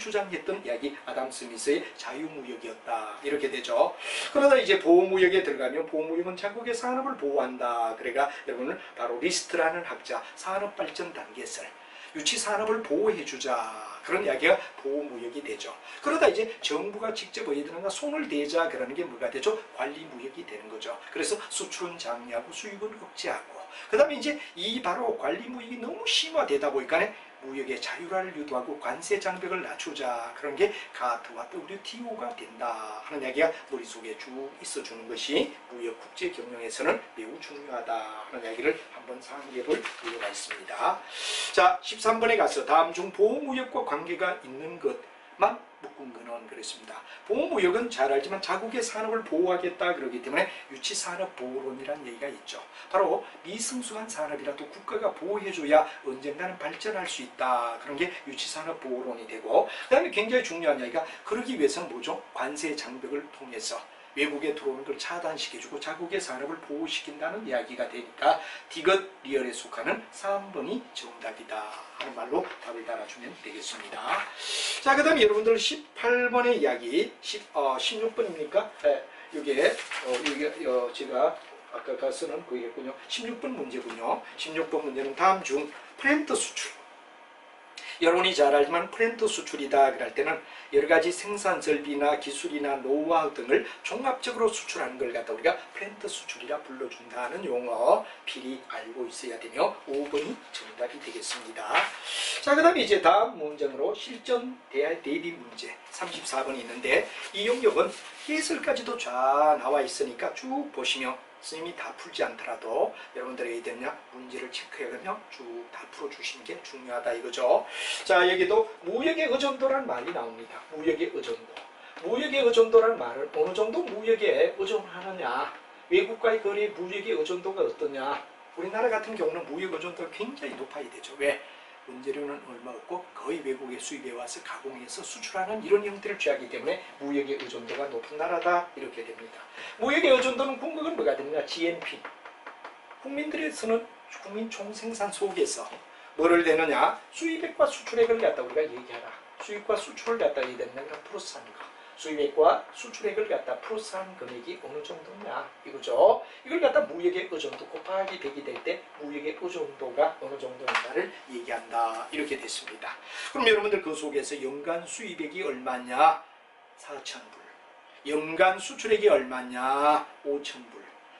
주장했던 이야기 아담 스미스의 자유무역이었다. 이렇게 되죠. 그러다 이제 보호무역에 들어가면 보호무역은 자국의 산업을 보호한다. 그러니까 여러분은 바로 리스트라는 학자 산업발전 단계설 유치산업을 보호해주자. 그런 이야기가 보호무역이 되죠. 그러다 이제 정부가 직접 어디든가 손을 대자 그러는 게 뭐가 되죠? 관리무역이 되는 거죠. 그래서 수출은 장려하고 수입은 억제하고 그 다음에 이제 이 바로 관리무역이 너무 심화되다 보니까 무역의 자율화를 유도하고 관세 장벽을 낮추자. 그런 게 가트와 WTO가 된다 하는 이야기가 머릿속에 쭉 있어주는 것이 무역 국제 경영에서는 매우 중요하다 하는 이야기를 한번 상기해 볼 필요가 있습니다. 자, 13번에 가서 다음 중 보호무역과 관계가 있는 것만 묶은 거는 그랬습니다. 보호무역은 잘 알지만 자국의 산업을 보호하겠다 그러기 때문에 유치산업보호론이라는 얘기가 있죠. 바로 미성숙한 산업이라도 국가가 보호해줘야 언젠가는 발전할 수 있다. 그런 게 유치산업보호론이 되고 그 다음에 굉장히 중요한 이야기가 그러기 위해서는 뭐죠? 관세 장벽을 통해서 외국에 들어오는 걸 차단시켜주고 자국의 산업을 보호시킨다는 이야기가 되니까 디귿 리얼에 속하는 3번이 정답이다 하는 말로 답을 달아주면 되겠습니다. 자, 그 다음에 여러분들 18번의 이야기 16번입니까? 네, 이게 제가 아까 쓰는 그게군요. 16번 문제군요. 16번 문제는 다음 중 프렌트 수출. 여러분이 잘 알지만 프렌트 수출이다 그럴 때는 여러 가지 생산 설비나 기술이나 노하우 등을 종합적으로 수출하는 걸 갖다 우리가 프렌트 수출이라 불러준다는 용어 필히 알고 있어야 되며 5번이 정답이 되겠습니다. 자, 그 다음에 이제 다음 문장으로 실전 대비 문제 34번이 있는데 이 영역은 해설까지도 쫙 나와 있으니까 쭉 보시면 선생님이 다 풀지 않더라도 여러분들에게 되냐 문제를 체크해가며 쭉 다 풀어주시는 게 중요하다 이거죠. 자, 여기도 무역의 의존도라는 말이 나옵니다. 무역의 의존도. 무역의 의존도라는 말은 어느 정도 무역에 의존하느냐, 외국과의 거래 무역의 의존도가 어떠냐. 우리나라 같은 경우는 무역 의존도가 굉장히 높아야 되죠. 왜? 원재료는 얼마 없고 거의 외국에 수입해 와서 가공해서 수출하는 이런 형태를 취하기 때문에 무역의 의존도가 높은 나라다 이렇게 됩니다. 무역의 의존도는 궁극은 뭐가 되느냐? GNP. 국민들에서는 국민 총생산 속에서 뭐를 되느냐? 수입액과 수출액을 갖다 우리가 얘기하라. 수입과 수출을 갖다 얘기하는 건 플러스하는 거. 수입액과 수출액을 갖다 플러스한 금액이 어느 정도냐 이거죠. 이걸 갖다 무역의 의존도 곱하기 100이 될 때 무역의 의존도가 어느 정도인가를 얘기한다 이렇게 됐습니다. 그럼 여러분들 그 속에서 연간 수입액이 얼마냐? 4,000불. 연간 수출액이 얼마냐? 5,000불.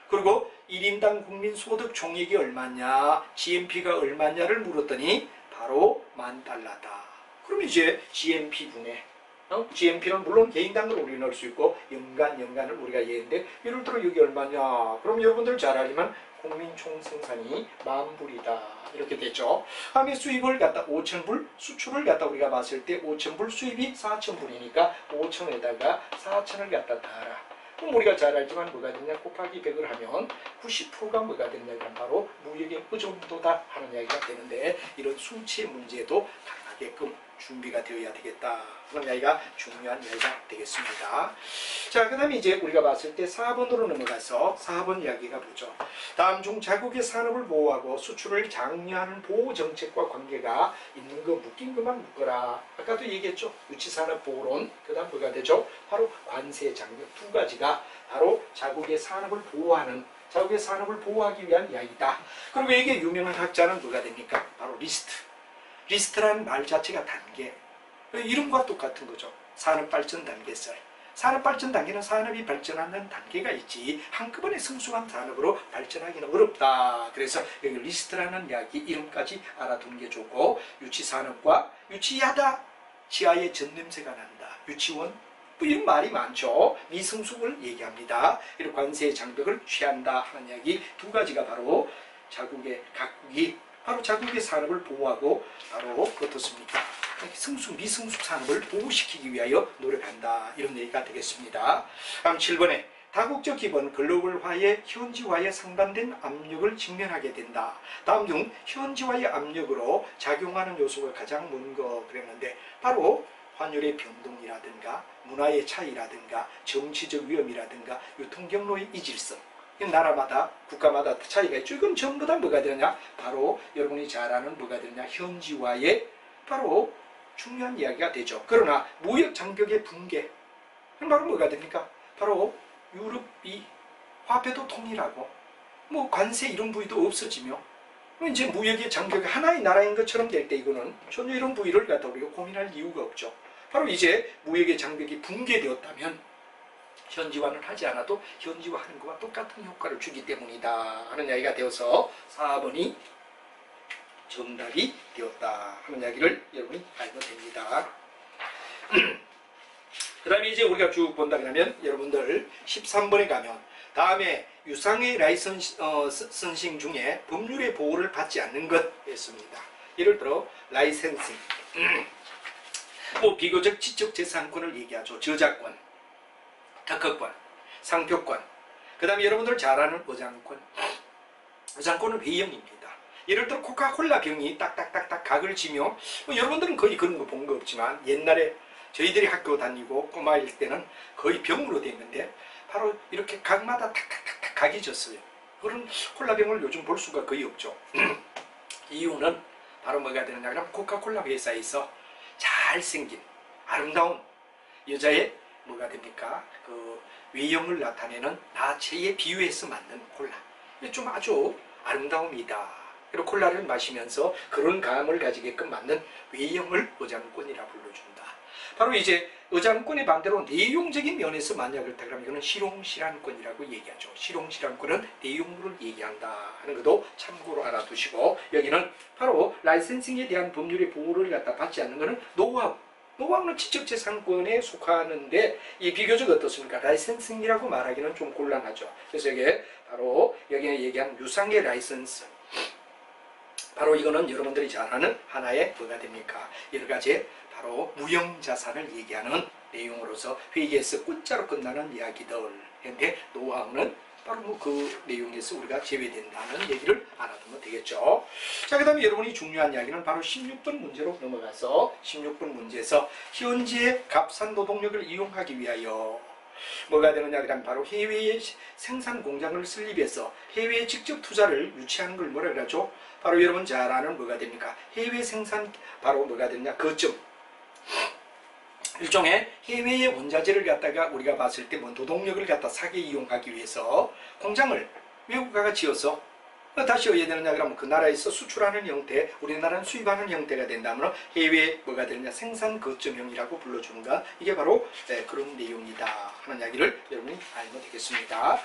그리고 1인당 국민 소득 총액이 얼마냐? GNP가 얼마냐를 물었더니 바로 $10,000다. 그럼 이제 GNP분의 GNP는 물론 개인당으로 우리 넣을 수 있고 연간을 우리가 얘기했는데 예를 들어 여기 얼마냐? 그럼 여러분들 잘 알지만 국민 총생산이 10,000불이다 이렇게 됐죠. 다음에 수입을 갖다 5,000불, 수출을 갖다 우리가 봤을 때 5,000불, 수입이 4,000불이니까 5,000에다가 4,000을 갖다 더하라. 그럼 우리가 잘 알지만 뭐가 되냐? 곱하기 100을 하면 90%가 뭐가 되냐? 그럼 바로 무역의 의존도다 하는 이야기가 되는데 이런 수치의 문제도 가게끔 준비가 되어야 되겠다 하는 이야기가 중요한 이야기가 되겠습니다. 자, 그 다음에 이제 우리가 봤을 때 4번으로 넘어가서 4번 이야기가 보죠. 다음 중 자국의 산업을 보호하고 수출을 장려하는 보호정책과 관계가 있는 거 묶인 것만 묶어라. 아까도 얘기했죠. 유치산업 보호론. 그 다음 뭐가 되죠? 바로 관세 장벽 두 가지가 바로 자국의 산업을 보호하는 자국의 산업을 보호하기 위한 이야기다. 그리고 이게 유명한 학자는 뭐가 됩니까? 바로 리스트. 리스트라는 말 자체가 단계. 이름과 똑같은 거죠. 산업발전 단계설. 산업발전 단계는 산업이 발전하는 단계가 있지 한꺼번에 성숙한 산업으로 발전하기는 어렵다. 그래서 여기 리스트라는 이야기 이름까지 알아두는 게 좋고 유치산업과 유치하다. 치아에 젖냄새가 난다. 유치원 뭐 이런 말이 많죠. 미성숙을 얘기합니다. 이런 관세의 장벽을 취한다 하는 이야기 두 가지가 바로 자국의 각국이 바로 자국의 산업을 보호하고 바로 어떻습니까? 성숙, 미성숙 산업을 보호시키기 위하여 노력한다. 이런 얘기가 되겠습니다. 다음 7번에 다국적 기본 글로벌화의 현지화에 상반된 압력을 직면하게 된다. 다음 중 현지화의 압력으로 작용하는 요소가 가장 뭔가 그랬는데 바로 환율의 변동이라든가 문화의 차이라든가 정치적 위험이라든가 유통경로의 이질성 나라마다 국가마다 차이가 있죠. 이건 전부 다 뭐가 되느냐? 바로 여러분이 잘 아는 뭐가 되느냐? 현지화의 바로 중요한 이야기가 되죠. 그러나 무역 장벽의 붕괴 바로 뭐가 됩니까? 바로 유럽이 화폐도 통일하고 뭐 관세 이런 부위도 없어지며 이제 무역의 장벽이 하나의 나라인 것처럼 될 때 이거는 전혀 이런 부위를 갖다 우리가 고민할 이유가 없죠. 바로 이제 무역의 장벽이 붕괴되었다면 현지화는 하지 않아도 현지화하는 것과 똑같은 효과를 주기 때문이다 하는 이야기가 되어서 4번이 정답이 되었다 하는 이야기를 여러분이 알면 됩니다. 그 다음에 이제 우리가 쭉 본다 그러면 여러분들 13번에 가면 다음에 유상의 라이선싱 중에 법률의 보호를 받지 않는 것 했습니다. 예를 들어 라이센싱 뭐 비교적 지적재산권을 얘기하죠. 저작권 특허권, 상표권, 그 다음에 여러분들 잘 아는 의장권. 의장권은 회형입니다. 예를 들어 코카콜라 병이 딱딱딱딱 각을 지며 여러분들은 거의 그런 거 본 거 없지만 옛날에 저희들이 학교 다니고 꼬마일 때는 거의 병으로 돼 있는데 바로 이렇게 각마다 탁탁탁탁 각이 졌어요. 그런 콜라병을 요즘 볼 수가 거의 없죠. 이유는 바로 뭐가 되느냐 그러면 코카콜라 회사에서 잘생긴 아름다운 여자의 뭐가 됩니까? 그 외형을 나타내는 나체에 비유해서 만든 콜라. 좀 아주 아름다움이다. 그리고 콜라를 마시면서 그런 감을 가지게끔 만든 외형을 의장권이라 불러준다. 바로 이제 의장권의 반대로 내용적인 면에서 만약 그렇다면 이거는 실용실환권이라고 얘기하죠. 실용실환권은 내용물을 얘기한다 하는 것도 참고로 알아두시고 여기는 바로 라이센싱에 대한 법률의 보호를 갖다 받지 않는 것은 노하우. 노하우는 지적재산권에 속하는데 이 비교적 어떻습니까? 라이센싱이라고 말하기는 좀 곤란하죠. 그래서 이게 바로 여기에 얘기한 유상의 라이센스 바로 이거는 여러분들이 잘 아는 하나의 뭐가 됩니까? 여러 가지 바로 무형자산을 얘기하는 내용으로서 회계에서 꾼자로 끝나는 이야기들. 그런데 노하우는 바로 뭐 그 내용에서 우리가 제외된다는 얘기를 알아두면 되겠죠. 자, 그 다음에 여러분이 중요한 이야기는 바로 16번 문제로 넘어가서 16번 문제에서 현재 값싼 노동력을 이용하기 위하여 뭐가 되느냐 그러면 바로 해외에 생산 공장을 설립해서 해외에 직접 투자를 유치하는 걸 뭐라 그러죠? 바로 여러분 잘 아는 뭐가 됩니까? 해외 생산 바로 뭐가 되느냐 거점. 일종의 해외의 원자재를 갖다가 우리가 봤을 때 뭐 노동력을 갖다 사게 이용하기 위해서 공장을 외국가가 지어서 다시 어디에 되느냐 그러면 그 나라에서 수출하는 형태, 우리나라는 수입하는 형태가 된다면 해외에 뭐가 되느냐 생산 거점형이라고 불러주는가, 이게 바로 그런 내용이다 하는 이야기를 여러분이 알면 되겠습니다.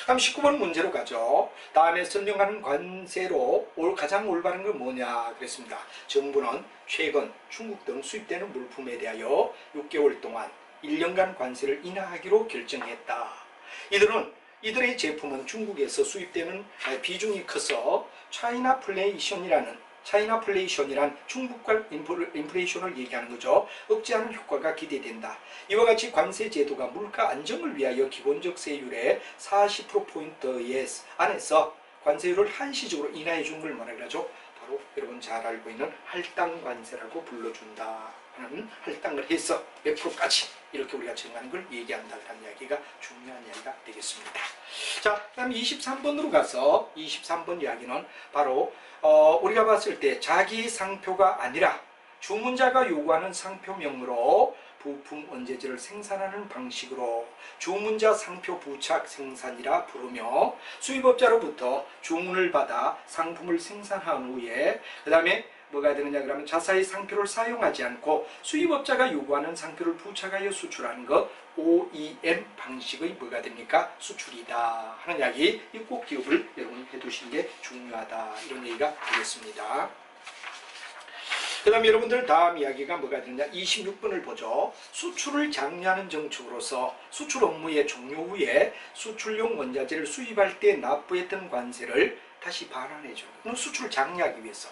그럼 19번 문제로 가죠. 다음에 설명하는 관세로 가장 올바른 건 뭐냐 그랬습니다. 정부는 최근 중국 등 수입되는 물품에 대하여 6개월 동안 1년간 관세를 인하하기로 결정했다. 이들의 제품은 중국에서 수입되는 비중이 커서 차이나 플레이션이란 중국과 인플레이션을 얘기하는 거죠. 억제하는 효과가 기대된다. 이와 같이 관세 제도가 물가 안정을 위하여 기본적 세율의 40%포인트 안에서 관세율을 한시적으로 인하해 준 걸 뭐라 그러죠? 바로 여러분 잘 알고 있는 할당 관세라고 불러준다 하는, 할당을 해서 몇 프로까지 이렇게 우리가 정하는 걸 얘기한다는 이야기가 중요한 이야기가 되겠습니다. 자, 그다음 23번으로 가서 23번 이야기는 바로 우리가 봤을 때 자기 상표가 아니라 주문자가 요구하는 상표명으로 부품 원재질을 생산하는 방식으로 주문자 상표 부착 생산이라 부르며 수입업자로부터 주문을 받아 상품을 생산한 후에 그 다음에 뭐가 되느냐 그러면 자사의 상표를 사용하지 않고 수입업자가 요구하는 상표를 부착하여 수출하는 것 OEM 방식의 뭐가 됩니까? 수출이다 하는 이야기, 이 꼭 기억을 여러분이 해두시는 게 중요하다 이런 얘기가 되겠습니다. 그 다음 여러분들 다음 이야기가 뭐가 되느냐 26번을 보죠. 수출을 장려하는 정책으로서 수출 업무의 종료 후에 수출용 원자재를 수입할 때 납부했던 관세를 다시 반환해 주는 거예요. 수출을 장려하기 위해서.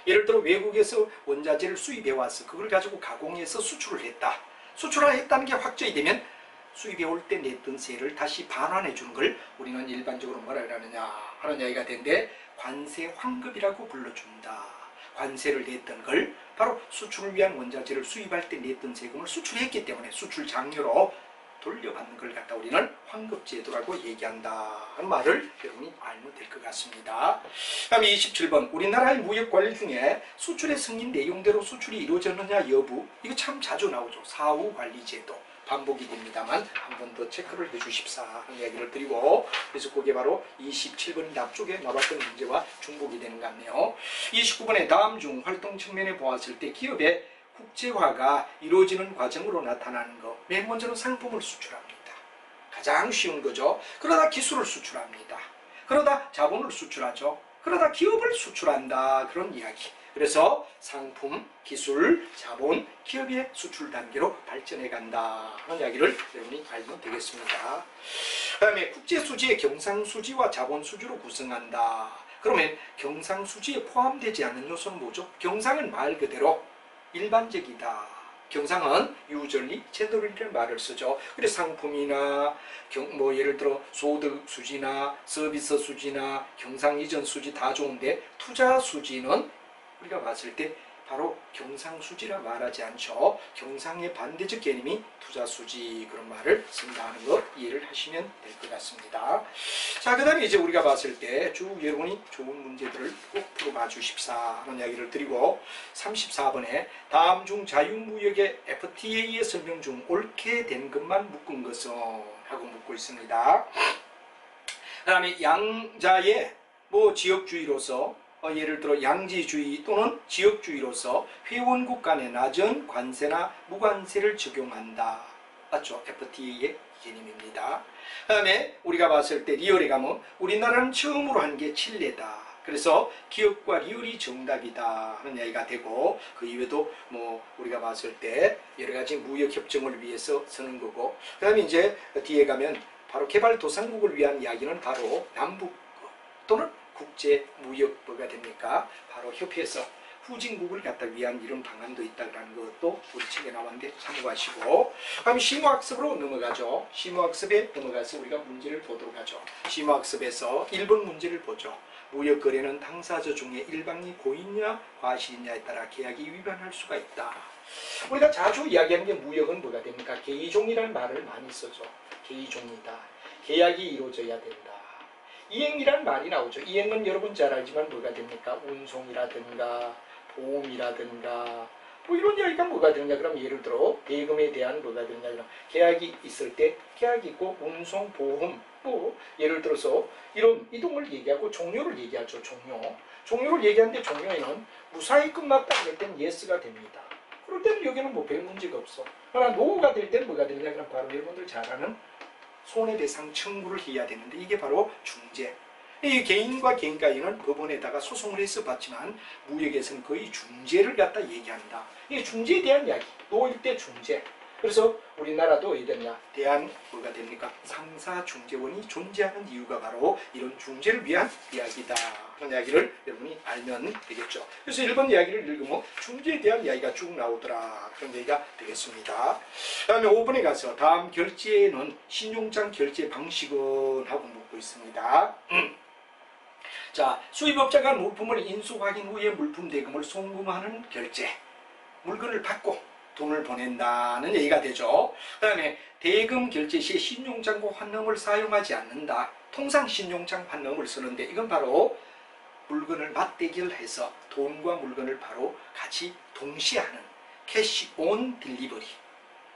예를 들어 외국에서 원자재를 수입해와서 그걸 가지고 가공해서 수출을 했다. 수출을 했다는 게 확정이 되면 수입해올 때 냈던 세를 다시 반환해 주는 걸 우리는 일반적으로 뭐라 그러느냐 하는 이야기가 되는데 관세 환급이라고 불러준다. 관세를 냈던 걸 바로 수출을 위한 원자재를 수입할 때 냈던 세금을 수출했기 때문에 수출 장려로 돌려받는 걸 갖다 우리는 환급제도라고 얘기한다 하는 말을 여러분이 알면 될 것 같습니다. 다음 27번 우리나라의 무역관리 중에 수출의 승인 내용대로 수출이 이루어졌느냐 여부, 이거 참 자주 나오죠. 사후관리제도 반복이 됩니다만 한 번 더 체크를 해주십사 하는 이야기를 드리고, 그래서 그게 바로 27번 앞쪽에 나왔던 문제와 중복이 되는 것 같네요. 29번에 다음 중 활동 측면에 보았을 때 기업의 국제화가 이루어지는 과정으로 나타나는 것, 맨 먼저는 상품을 수출합니다. 가장 쉬운 거죠. 그러다 기술을 수출합니다. 그러다 자본을 수출하죠. 그러다 기업을 수출한다 그런 이야기. 그래서 상품, 기술, 자본, 기업의 수출 단계로 발전해 간다 하는 이야기를 여러분이 알면 되겠습니다. 그 다음에 국제수지의 경상수지와 자본수지로 구성한다. 그러면 경상수지에 포함되지 않는 요소는 뭐죠? 경상은 말 그대로 일반적이다. 경상은 유전리, 제너럴이라는 말을 쓰죠. 그래서 상품이나 예를 들어 소득 수지나 서비스 수지나 경상 이전 수지 다 좋은데 투자 수지는 우리가 봤을 때 바로 경상수지라 말하지 않죠. 경상의 반대적 개념이 투자수지 그런 말을 쓴다는 거 이해를 하시면 될 것 같습니다. 자, 그 다음에 이제 우리가 봤을 때 쭉 여러분이 좋은 문제들을 꼭 풀어봐 주십사 하는 이야기를 드리고 34번에 다음 중 자유무역의 FTA의 설명 중 옳게 된 것만 묶은 것은 하고 묻고 있습니다. 그 다음에 양자의 지역주의로서 예를 들어 양지주의 또는 지역주의로서 회원국 간에 낮은 관세나 무관세를 적용한다. 맞죠? FTA의 개념입니다. 그 다음에 우리가 봤을 때 리얼에 가면 우리나라는 처음으로 한 게 칠레다. 그래서 기업과 리얼이 정답이다 하는 이야기가 되고, 그 이외에도 우리가 봤을 때 여러 가지 무역협정을 위해서 쓰는 거고, 그 다음에 이제 뒤에 가면 바로 개발도상국을 위한 이야기는 바로 남북 또는 국제무역부가 됩니까? 바로 협회에서 후진국을 갖다 위한 이런 방안도 있다는 것도 우리 책에 나왔는데 참고하시고, 그럼 심화학습으로 넘어가죠. 심화학습에 넘어가서 우리가 문제를 보도록 하죠. 심화학습에서 1번 문제를 보죠. 무역거래는 당사자 중에 일방이 고의냐 과실이냐에 따라 계약이 위반할 수가 있다. 우리가 자주 이야기하는 게 무역은 뭐가 됩니까? 계의종이라는 말을 많이 쓰죠. 계의종이다. 계약이 이루어져야 된다. 이행이라는 말이 나오죠. 이행은 여러분 잘 알지만 뭐가 됩니까? 운송이라든가 보험이라든가 뭐 이런 이야기가 뭐가 되느냐. 그럼 예를 들어 대금에 대한 뭐가 되느냐. 그럼 계약이 있을 때 계약이 있고 운송, 보험 뭐 예를 들어서 이런 이동을 얘기하고 종료를 얘기하죠. 종료를 얘기하는데 종료에는 무사히 끝났다 그럴 땐 예스가 됩니다. 그럴 때는 여기는 뭐 별 문제가 없어. 그러나 노가 될 때는 뭐가 되느냐. 그럼 바로 여러분들 잘 아는 손해배상 청구를 해야 되는데 이게 바로 중재. 이 개인과 개인과인은 법원에다가 소송을 해서 받지만 무역에서는 거의 중재를 갖다 얘기한다. 이게 중재에 대한 이야기. 노일 때 중재. 그래서 우리나라도 어디 되냐. 대한 뭐가 됩니까? 상사중재원이 존재하는 이유가 바로 이런 중재를 위한 이야기다. 그런 이야기를 여러분이 알면 되겠죠. 그래서 1번 이야기를 읽으면 중재에 대한 이야기가 쭉 나오더라. 그런 얘기가 되겠습니다. 그 다음에 5번에 가서 다음 결제는 신용장 결제 방식은 하고 묻고 있습니다. 자, 수입업자가 물품을 인수 확인 후에 물품 대금을 송금하는 결제. 물건을 받고 돈을 보낸다는 얘기가 되죠. 그 다음에 대금 결제 시에 신용장과 환넘을 사용하지 않는다. 통상 신용장 환넘을 쓰는데 이건 바로 물건을 맞대결해서 돈과 물건을 바로 같이 동시에 하는 캐시 온 딜리버리.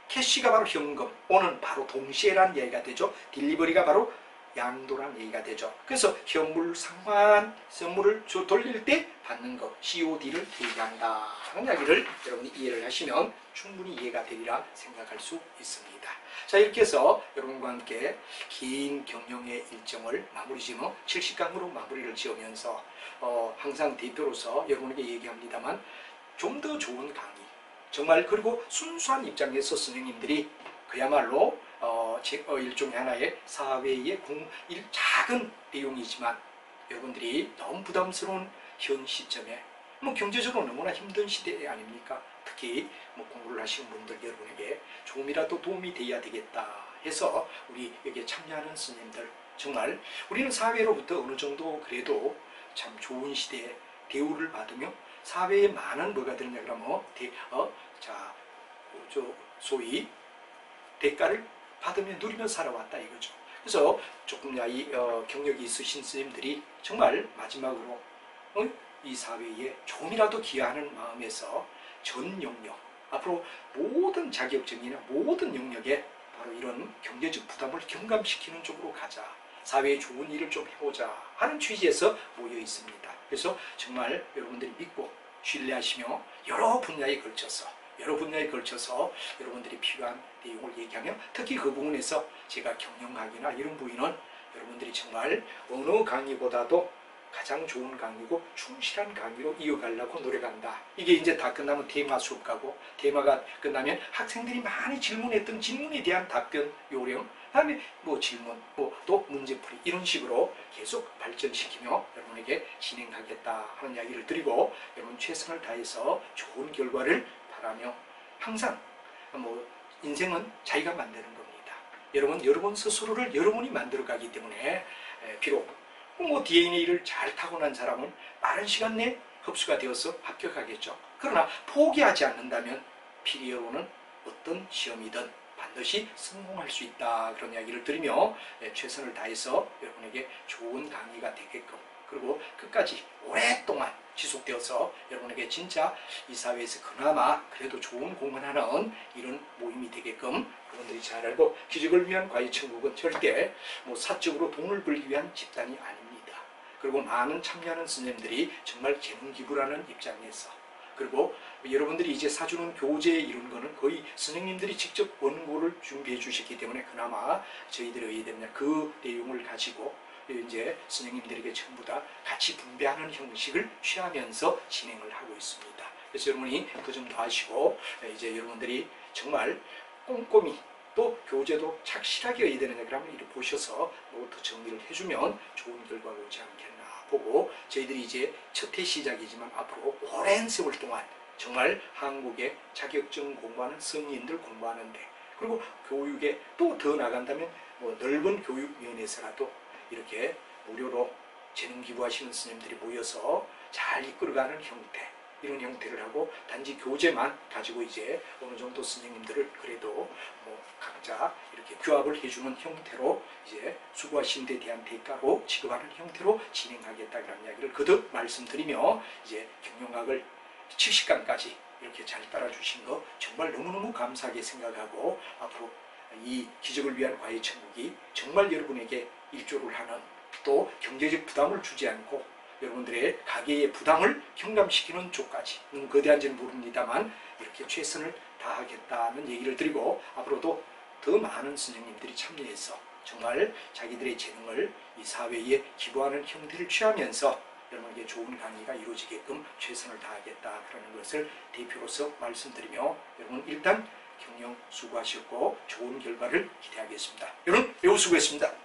캐시가 바로 현금, 온은 바로 동시에라는 얘기가 되죠. 딜리버리가 바로 양도란 얘기가 되죠. 그래서 현물 상환, 선물을 돌릴 때 받는 것, COD를 얘기한다 하는 이야기를 여러분이 이해를 하시면 충분히 이해가 되리라 생각할 수 있습니다. 자, 이렇게 해서 여러분과 함께 긴 경영의 일정을 마무리 지으며 70강으로 마무리를 지으면서 항상 대표로서 여러분에게 얘기합니다만 좀 더 좋은 강의, 정말 그리고 순수한 입장에서 선생님들이 그야말로 일종의 하나의 사회의 작은 내용이지만 여러분들이 너무 부담스러운 현 시점에 뭐 경제적으로 너무나 힘든 시대 아닙니까? 특히 뭐 공부를 하시는 분들 여러분에게 조금이라도 도움이 돼야 되겠다 해서 우리 여기에 참여하는 스님들 정말 우리는 사회로부터 어느 정도 그래도 참 좋은 시대에 대우를 받으며 사회에 많은 뭐가 되느냐 그러면 소위 대가를 받으며 누리며 살아왔다 이거죠. 그래서 조금 경력이 있으신 스님들이 정말 마지막으로 이 사회에 조금이라도 기여하는 마음에서 전 영역, 앞으로 모든 자격증이나 모든 영역에 바로 이런 경제적 부담을 경감시키는 쪽으로 가자. 사회에 좋은 일을 좀 해보자 하는 취지에서 모여 있습니다. 그래서 정말 여러분들이 믿고 신뢰하시며 여러 분야에 걸쳐서 여러분들이 필요한 내용을 얘기하며 특히 그 부분에서 제가 경영 강의나 이런 부분은 여러분들이 정말 어느 강의보다도 가장 좋은 강의고 충실한 강의로 이어가려고 노력한다. 이게 이제 다 끝나면 테마 수업 가고 테마가 끝나면 학생들이 많이 질문했던 질문에 대한 답변 요령 다음에 뭐 질문 또 문제풀이 이런 식으로 계속 발전시키며 여러분에게 진행하겠다 하는 이야기를 드리고 여러분 최선을 다해서 좋은 결과를 바라며 항상 인생은 자기가 만드는 겁니다. 여러분 스스로를 여러분이 만들어가기 때문에 비록 DNA를 잘 타고난 사람은 빠른 시간 내에 흡수가 되어서 합격하겠죠. 그러나 포기하지 않는다면 필요로는 어떤 시험이든 반드시 성공할 수 있다. 그런 이야기를 드리며 최선을 다해서 여러분에게 좋은 강의가 되게끔 그리고 끝까지 오랫동안 지속되어서 여러분에게 진짜 이 사회에서 그나마 그래도 좋은 공헌하는 이런 모임이 되게끔 여러분들이 잘 알고 기적을 위한 과외천국은 절대 사적으로 돈을 벌기 위한 집단이 아닙니다. 그리고 많은 참여하는 스님들이 정말 재능기부라는 입장에서 그리고 여러분들이 이제 사주는 교재 이런 거는 거의 선생님들이 직접 원고를 준비해 주셨기 때문에 그나마 저희들이 어디 됐냐 그 내용을 가지고 이제 선생님들에게 전부 다 같이 분배하는 형식을 취하면서 진행을 하고 있습니다. 그래서 여러분이 그 점도 아시고 이제 여러분들이 정말 꼼꼼히 또 교재도 착실하게 어디 되느냐 그러면 이렇게 보셔서 더 정리를 해주면 좋은 결과가 오지 않겠나 보고 저희들이 이제 첫 해 시작이지만 앞으로 오랜 세월 동안 정말 한국의 자격증 공부하는 성인들 공부하는데, 그리고 교육에 또 더 나간다면 넓은 교육위원회에서라도 이렇게 무료로 재능 기부하시는 스님들이 모여서 잘 이끌어가는 형태, 이런 형태를 하고 단지 교재만 가지고 이제 어느 정도 스님들을 그래도 각자 이렇게 규합을 해주는 형태로 이제 수고하신 데 대한 대가로 지급하는 형태로 진행하겠다는 이야기를 거듭 말씀드리며, 이제 경영학을 70강까지 이렇게 잘 따라주신 거 정말 너무너무 감사하게 생각하고, 앞으로 이 기적을 위한 과외천국이 정말 여러분에게 일조를 하는, 또 경제적 부담을 주지 않고 여러분들의 가계의 부담을 경감시키는 쪽까지는 거대한지는 모릅니다만 이렇게 최선을 다하겠다는 얘기를 드리고, 앞으로도 더 많은 스님들이 참여해서 정말 자기들의 재능을 이 사회에 기부하는 형태를 취하면서 여러분에게 좋은 강의가 이루어지게끔 최선을 다하겠다, 그러는 것을 대표로서 말씀드리며, 여러분 일단 경영 수고하셨고 좋은 결과를 기대하겠습니다. 여러분 매우 수고했습니다.